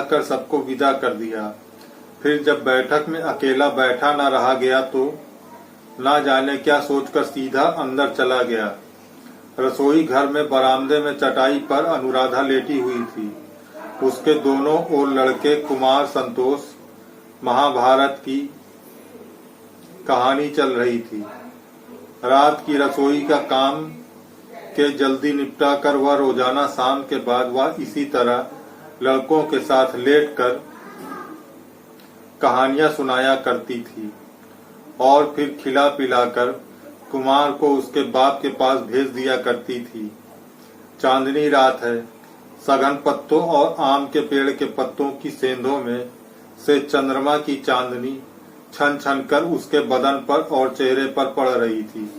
कहकर सबको विदा कर दिया। फिर जब बैठक में अकेला बैठा न रहा गया तो ना जाने क्या सोचकर सीधा अंदर चला गया। रसोई घर में बरामदे में चटाई पर अनुराधा लेटी हुई थी। उसके दोनों ओर लड़के कुमार संतोष। महाभारत की कहानी चल रही थी। रात की रसोई का काम के जल्दी निपटा कर वह रोजाना शाम के बाद वह इसी तरह लड़कों के साथ लेटकर कहानियां सुनाया करती थी और फिर खिला पिलाकर कुमार को उसके बाप के पास भेज दिया करती थी। चांदनी रात है। सघन पत्तों और आम के पेड़ के पत्तों की सेंधों में से चंद्रमा की चांदनी छन छन कर उसके बदन पर और चेहरे पर पड़ रही थी।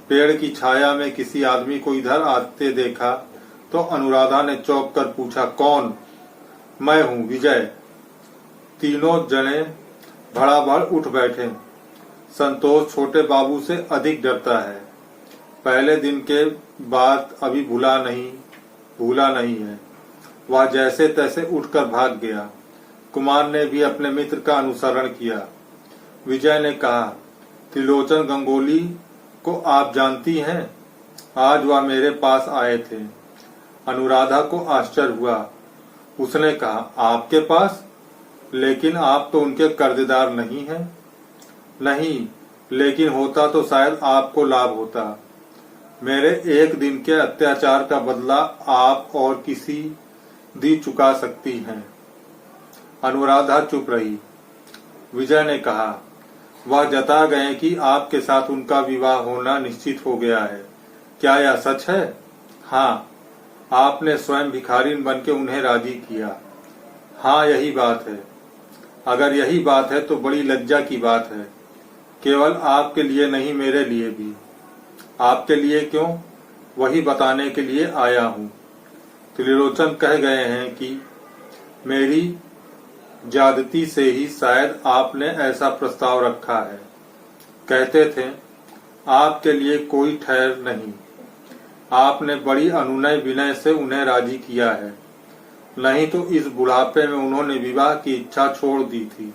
पेड़ की छाया में किसी आदमी को इधर आते देखा तो अनुराधा ने चौंक कर पूछा, कौन? मैं हूँ, विजय। तीनों जने भड़ाभड़ उठ बैठे। संतोष छोटे बाबू से अधिक डरता है। पहले दिन के बाद अभी भूला नहीं है। वह जैसे तैसे उठकर भाग गया। कुमार ने भी अपने मित्र का अनुसरण किया। विजय ने कहा, त्रिलोचन गंगोली को आप जानती हैं? आज वह मेरे पास आए थे। अनुराधा को आश्चर्य हुआ। उसने कहा, आपके पास? लेकिन आप तो उनके कर्जदार नहीं हैं। नहीं, लेकिन होता तो शायद आपको लाभ होता। मेरे एक दिन के अत्याचार का बदला आप और किसी दी चुका सकती हैं। अनुराधा चुप रही। विजय ने कहा, वह जता गए कि आपके साथ उनका विवाह होना निश्चित हो गया है। क्या यह सच है? हाँ, आपने स्वयं भिखारिन बनके उन्हें राजी किया। हाँ, यही बात है। अगर यही बात है तो बड़ी लज्जा की बात है। केवल आपके लिए नहीं, मेरे लिए भी। आपके लिए क्यों? वही बताने के लिए आया हूँ। त्रिलोचन कह गए हैं कि मेरी ज्यादती से ही शायद आपने ऐसा प्रस्ताव रखा है। कहते थे आपके लिए कोई ठहर नहीं। आपने बड़ी अनुनय विनय से उन्हें राजी किया है, नहीं तो इस बुढ़ापे में उन्होंने विवाह की इच्छा छोड़ दी थी।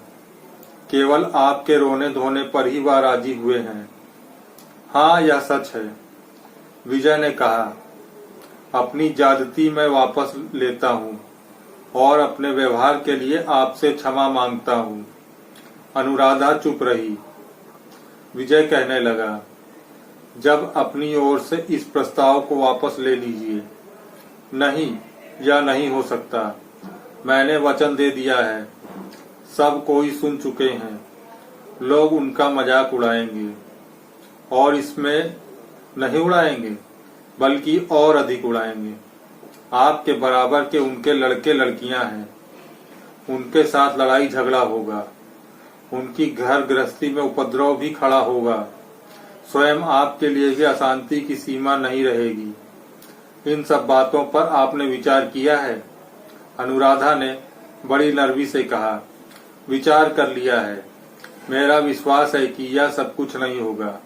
केवल आपके रोने धोने पर ही वह राजी हुए हैं। हाँ, यह सच है। विजय ने कहा, अपनी ज्यादती मैं वापस लेता हूँ और अपने व्यवहार के लिए आपसे क्षमा मांगता हूँ। अनुराधा चुप रही। विजय कहने लगा, जब अपनी ओर से इस प्रस्ताव को वापस ले लीजिए। नहीं, यह नहीं हो सकता। मैंने वचन दे दिया है। सब कोई सुन चुके हैं। लोग उनका मजाक उड़ाएंगे और इसमें नहीं उड़ाएंगे बल्कि और अधिक उड़ाएंगे। आपके बराबर के उनके लड़के लड़कियां हैं। उनके साथ लड़ाई झगड़ा होगा। उनकी घर गृहस्थी में उपद्रव भी खड़ा होगा। स्वयं आपके लिए भी अशांति की सीमा नहीं रहेगी। इन सब बातों पर आपने विचार किया है? अनुराधा ने बड़ी नरमी से कहा, विचार कर लिया है। मेरा विश्वास है कि यह सब कुछ नहीं होगा।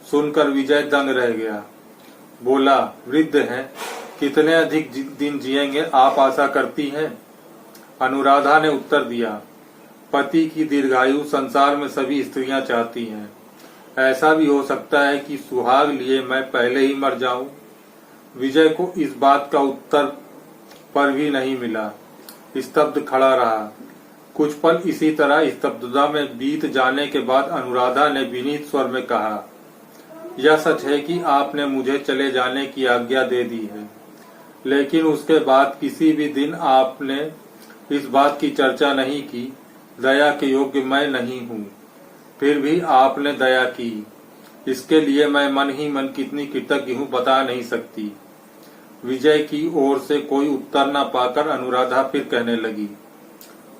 सुनकर विजय दंग रह गया। बोला, वृद्ध हैं, कितने अधिक दिन जिएंगे आप आशा करती हैं? अनुराधा ने उत्तर दिया, पति की दीर्घायु संसार में सभी स्त्रियां चाहती हैं। ऐसा भी हो सकता है कि सुहाग लिए मैं पहले ही मर जाऊं। विजय को इस बात का उत्तर पर भी नहीं मिला। स्तब्ध खड़ा रहा। कुछ पल इसी तरह स्तब्धता में बीत जाने के बाद अनुराधा ने विनीत स्वर में कहा, यह सच है कि आपने मुझे चले जाने की आज्ञा दे दी है, लेकिन उसके बाद किसी भी दिन आपने इस बात की चर्चा नहीं की दया के योग्य मैं नहीं हूँ। फिर भी आपने दया की, इसके लिए मैं मन ही मन कितनी कृतज्ञ हूँ बता नहीं सकती। विजय की ओर से कोई उत्तर न पाकर अनुराधा फिर कहने लगी,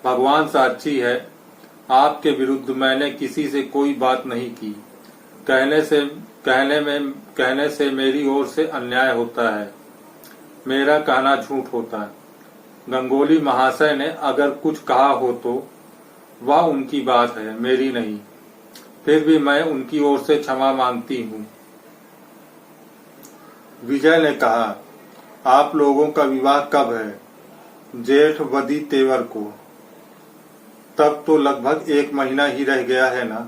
भगवान साक्षी है, आपके विरुद्ध मैंने किसी से कोई बात नहीं की। कहने से मेरी ओर से अन्याय होता है, मेरा कहना झूठ होता है। गंगोली महाशय ने अगर कुछ कहा हो तो वह उनकी बात है, मेरी नहीं। फिर भी मैं उनकी ओर से क्षमा मांगती हूँ। विजय ने कहा, आप लोगों का विवाह कब है? जेठ वदी तेवर को। तब तो लगभग 1 महीना ही रह गया है ना।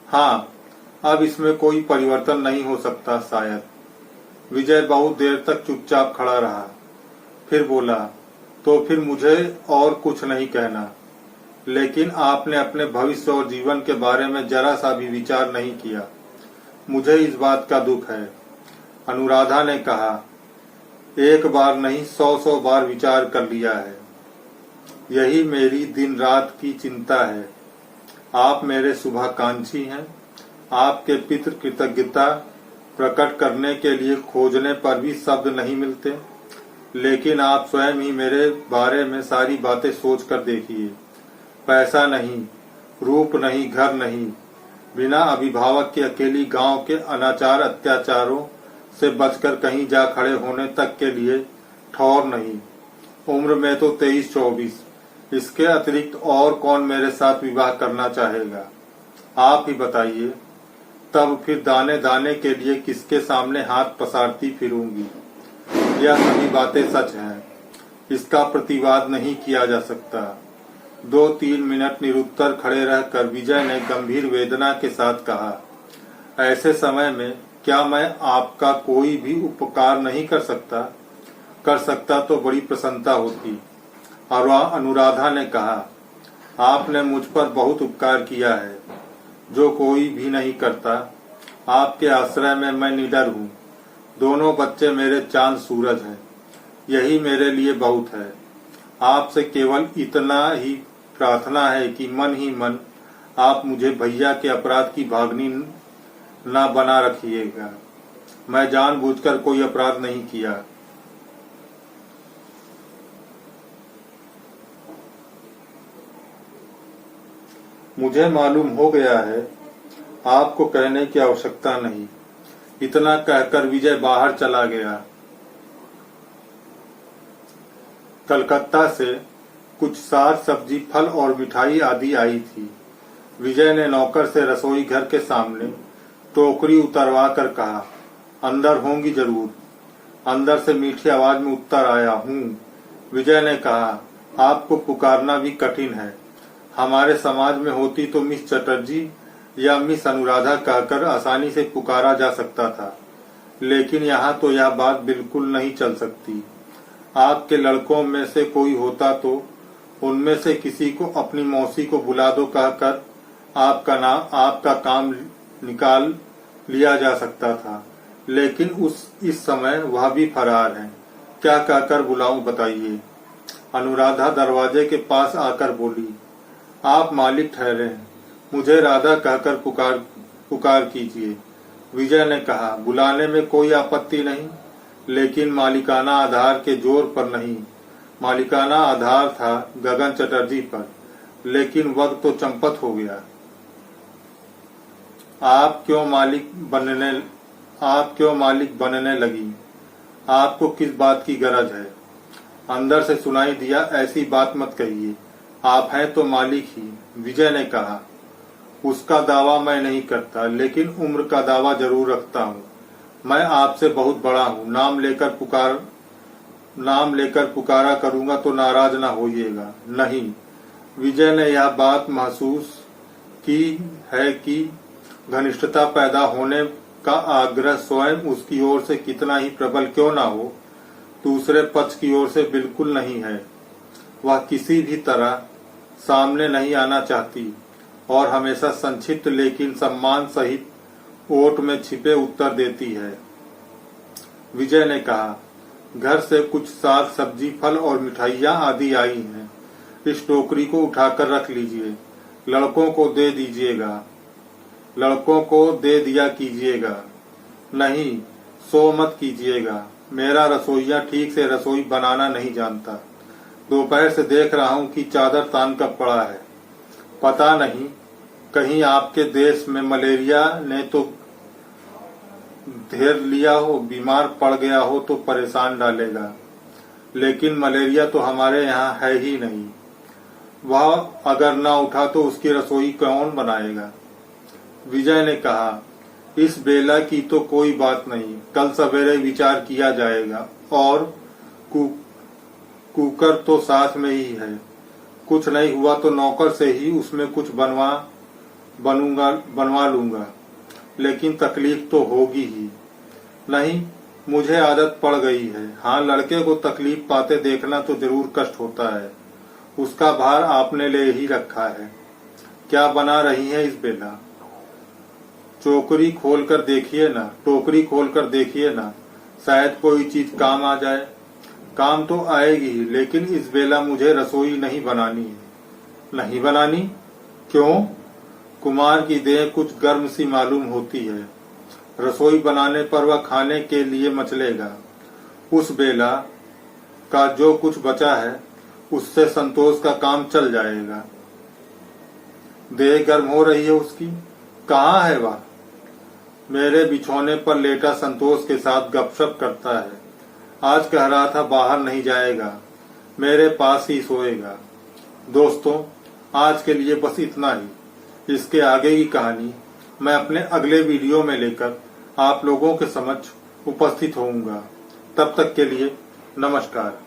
हाँ, अब इसमें कोई परिवर्तन नहीं हो सकता शायद। विजय बहुत देर तक चुपचाप खड़ा रहा, फिर बोला, तो फिर मुझे और कुछ नहीं कहना, लेकिन आपने अपने भविष्य और जीवन के बारे में जरा सा भी विचार नहीं किया। मुझे इस बात का दुख है। अनुराधा ने कहा, 1 बार नहीं 100 बार विचार कर लिया है। यही मेरी दिन रात की चिंता है। आप मेरे शुभाकांक्षी हैं। आपके पितृ कृतज्ञता प्रकट करने के लिए खोजने पर भी शब्द नहीं मिलते, लेकिन आप स्वयं ही मेरे बारे में सारी बातें सोच कर देखिए। पैसा नहीं, रूप नहीं, घर नहीं, बिना अभिभावक के अकेली गांव के अनाचार अत्याचारों से बचकर कहीं जा खड़े होने तक के लिए ठौर नहीं। उम्र में तो 23-24, इसके अतिरिक्त और कौन मेरे साथ विवाह करना चाहेगा? आप ही बताइए। तब फिर दाने दाने के लिए किसके सामने हाथ पसारती फिरूंगी? यह सभी बातें सच हैं, इसका प्रतिवाद नहीं किया जा सकता। 2-3 मिनट निरुत्तर खड़े रहकर विजय ने गंभीर वेदना के साथ कहा, ऐसे समय में क्या मैं आपका कोई भी उपकार नहीं कर सकता? कर सकता तो बड़ी प्रसन्नता होती। और अनुराधा ने कहा, आपने मुझ पर बहुत उपकार किया है, जो कोई भी नहीं करता। आपके आश्रय में मैं निडर हूँ। दोनों बच्चे मेरे चांद सूरज हैं। यही मेरे लिए बहुत है। आपसे केवल इतना ही प्रार्थना है कि मन ही मन आप मुझे भैया के अपराध की भागनी न बना रखिएगा। मैं जानबूझकर कोई अपराध नहीं किया। मुझे मालूम हो गया है, आपको कहने की आवश्यकता नहीं। इतना कहकर विजय बाहर चला गया। कलकत्ता से कुछ साग सब्जी, फल और मिठाई आदि आई थी। विजय ने नौकर से रसोई घर के सामने टोकरी उतरवा कर कहा, अंदर होंगी जरूर। अंदर से मीठी आवाज में उत्तर आया, हूँ। विजय ने कहा, आपको पुकारना भी कठिन है। हमारे समाज में होती तो मिस चटर्जी या मिस अनुराधा कहकर आसानी से पुकारा जा सकता था, लेकिन यहाँ तो यह बात बिल्कुल नहीं चल सकती। आपके लड़कों में से कोई होता तो उनमें से किसी को अपनी मौसी को बुला दो कहकर आपका काम निकाल लिया जा सकता था, लेकिन इस समय वह भी फरार है। क्या कहकर बुलाऊं बताइए? अनुराधा दरवाजे के पास आकर बोली, आप मालिक ठहरे हैं, मुझे राधा कहकर पुकार कीजिए। विजय ने कहा, बुलाने में कोई आपत्ति नहीं, लेकिन मालिकाना आधार के जोर पर नहीं। मालिकाना आधार था गगन चटर्जी पर, लेकिन वक्त तो चंपत हो गया। आप क्यों मालिक बनने लगी? आपको किस बात की गरज है? अंदर से सुनाई दिया, ऐसी बात मत कहिए, आप हैं तो मालिक ही। विजय ने कहा, उसका दावा मैं नहीं करता, लेकिन उम्र का दावा जरूर रखता हूँ। मैं आपसे बहुत बड़ा हूँ। नाम लेकर पुकारा करूंगा तो नाराज ना होइएगा। नहीं। विजय ने यह बात महसूस की है कि घनिष्ठता पैदा होने का आग्रह स्वयं उसकी ओर से कितना ही प्रबल क्यों ना हो, दूसरे पक्ष की ओर से बिल्कुल नहीं है। वह किसी भी तरह सामने नहीं आना चाहती और हमेशा संक्षिप्त लेकिन सम्मान सहित ओट में छिपे उत्तर देती है। विजय ने कहा, घर से कुछ साग सब्जी, फल और मिठाइयाँ आदि आई हैं। इस टोकरी को उठाकर रख लीजिए। लड़कों को दे दिया कीजिएगा। नहीं, सो मत कीजिएगा। मेरा रसोइया ठीक से रसोई बनाना नहीं जानता। दोपहर से देख रहा हूँ कि चादर तान कर पड़ा है। पता नहीं कहीं आपके देश में मलेरिया ने तो घेर लिया हो, बीमार पड़ गया हो तो परेशान डालेगा, लेकिन मलेरिया तो हमारे यहाँ है ही नहीं। वह अगर ना उठा तो उसकी रसोई कौन बनाएगा? विजय ने कहा, इस बेला की तो कोई बात नहीं, कल सवेरे विचार किया जाएगा और कुकर तो साथ में ही है, कुछ नहीं हुआ तो नौकर से ही उसमें कुछ बनवा लूंगा, लेकिन तकलीफ तो होगी ही। नहीं, मुझे आदत पड़ गई है। हाँ, लड़के को तकलीफ पाते देखना तो जरूर कष्ट होता है, उसका भार आपने ले ही रखा है। क्या बना रही है इस बेला? टोकरी खोल कर देखिए ना, शायद कोई चीज काम आ जाए। काम तो आएगी, लेकिन इस बेला मुझे रसोई नहीं बनानी है। नहीं बनानी? क्यों? कुमार की देह कुछ गर्म सी मालूम होती है। रसोई बनाने पर वह खाने के लिए मचलेगा। उस बेला का जो कुछ बचा है उससे संतोष का काम चल जाएगा। देह गर्म हो रही है उसकी। कहाँ है वह? मेरे बिछौने पर लेटा संतोष के साथ गपशप करता है। आज कह रहा था बाहर नहीं जाएगा, मेरे पास ही सोएगा। दोस्तों, आज के लिए बस इतना ही। इसके आगे की कहानी मैं अपने अगले वीडियो में लेकर आप लोगों के समक्ष उपस्थित होऊंगा। तब तक के लिए नमस्कार।